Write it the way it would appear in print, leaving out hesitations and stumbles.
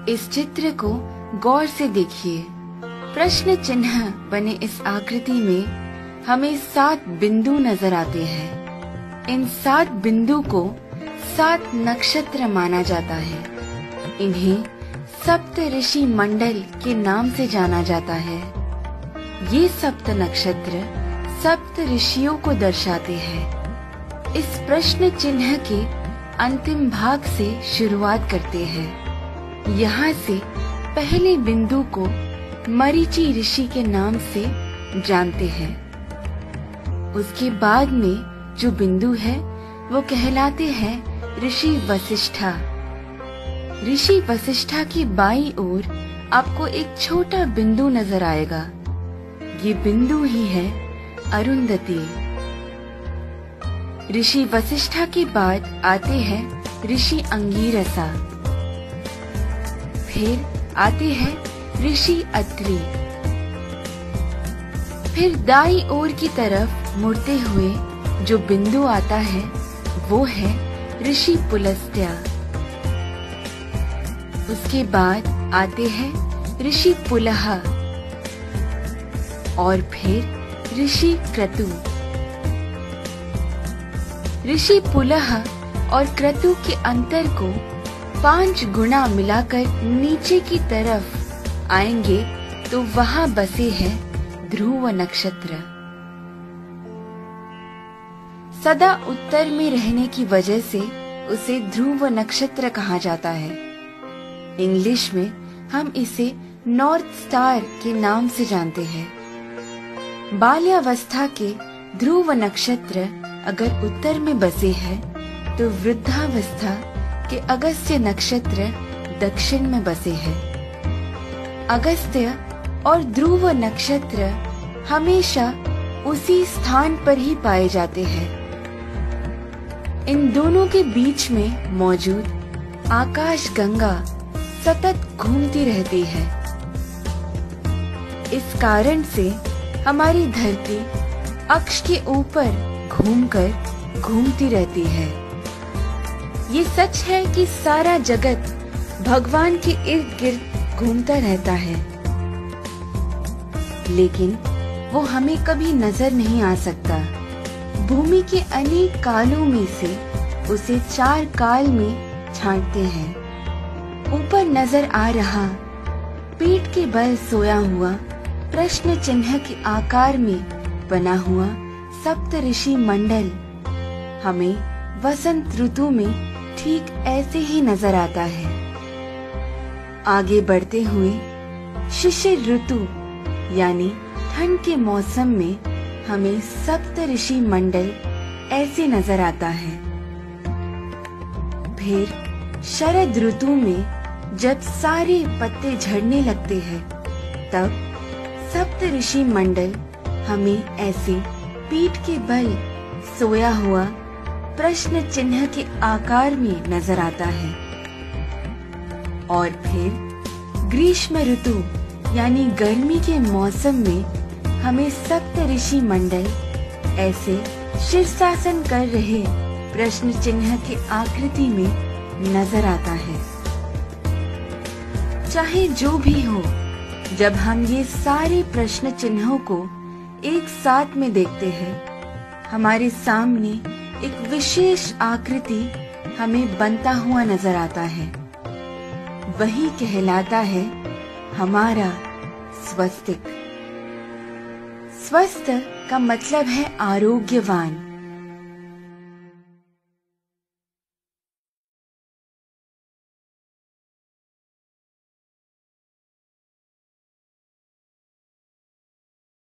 इस चित्र को गौर से देखिए। प्रश्न चिन्ह बने इस आकृति में हमें 7 बिंदु नजर आते हैं। इन 7 बिंदु को 7 नक्षत्र माना जाता है। इन्हें सप्त ऋषि मंडल के नाम से जाना जाता है। ये सप्त नक्षत्र सप्त ऋषियों को दर्शाते हैं। इस प्रश्न चिन्ह के अंतिम भाग से शुरुआत करते हैं। यहाँ से पहले बिंदु को मरीचि ऋषि के नाम से जानते हैं। उसके बाद में जो बिंदु है वो कहलाते हैं ऋषि वशिष्ठा। ऋषि वशिष्ठा की बाईं ओर आपको एक छोटा बिंदु नजर आएगा। ये बिंदु ही है अरुंधति। ऋषि वशिष्ठा के बाद आते हैं ऋषि अंगीरसा, फिर आते हैं ऋषि अत्रि। फिर दाईं ओर की तरफ मुड़ते हुए जो बिंदु आता है वो है ऋषि पुलस्त्य। उसके बाद आते हैं ऋषि पुलह और फिर ऋषि क्रतु। ऋषि पुलह और क्रतु के अंतर को 5 गुना मिलाकर नीचे की तरफ आएंगे तो वहां बसे है ध्रुव नक्षत्र। सदा उत्तर में रहने की वजह से उसे ध्रुव नक्षत्र कहा जाता है। इंग्लिश में हम इसे नॉर्थ स्टार के नाम से जानते हैं। बाल्यावस्था के ध्रुव नक्षत्र अगर उत्तर में बसे है तो वृद्धावस्था के अगस्त्य नक्षत्र दक्षिण में बसे हैं। अगस्त्य और ध्रुव नक्षत्र हमेशा उसी स्थान पर ही पाए जाते हैं। इन दोनों के बीच में मौजूद आकाश गंगा सतत घूमती रहती है। इस कारण से हमारी धरती अक्ष के ऊपर घूमती रहती है। ये सच है कि सारा जगत भगवान के इर्द गिर्द घूमता रहता है, लेकिन वो हमें कभी नजर नहीं आ सकता। भूमि के अनेक कालों में से उसे 4 काल में छांटते हैं। ऊपर नजर आ रहा पीठ के बल सोया हुआ प्रश्न चिन्ह के आकार में बना हुआ सप्त ऋषि मंडल हमें वसंत ऋतु में ठीक ऐसे ही नजर आता है। आगे बढ़ते हुए शिशिर ऋतु यानी ठंड के मौसम में हमें सप्त ऋषि मंडल ऐसे नजर आता है। फिर शरद ऋतु में जब सारे पत्ते झड़ने लगते हैं तब सप्त ऋषि मंडल हमें ऐसे पीठ के बल सोया हुआ प्रश्न चिन्ह के आकार में नजर आता है। और फिर ग्रीष्म ऋतु यानी गर्मी के मौसम में हमें सप्त ऋषि मंडल ऐसे शीर्षासन कर रहे प्रश्न चिन्ह की आकृति में नजर आता है। चाहे जो भी हो, जब हम ये सारे प्रश्न चिन्हों को एक साथ में देखते हैं, हमारे सामने एक विशेष आकृति हमें बनता हुआ नजर आता है। वही कहलाता है हमारा स्वस्तिक। स्वस्थ का मतलब है आरोग्यवान।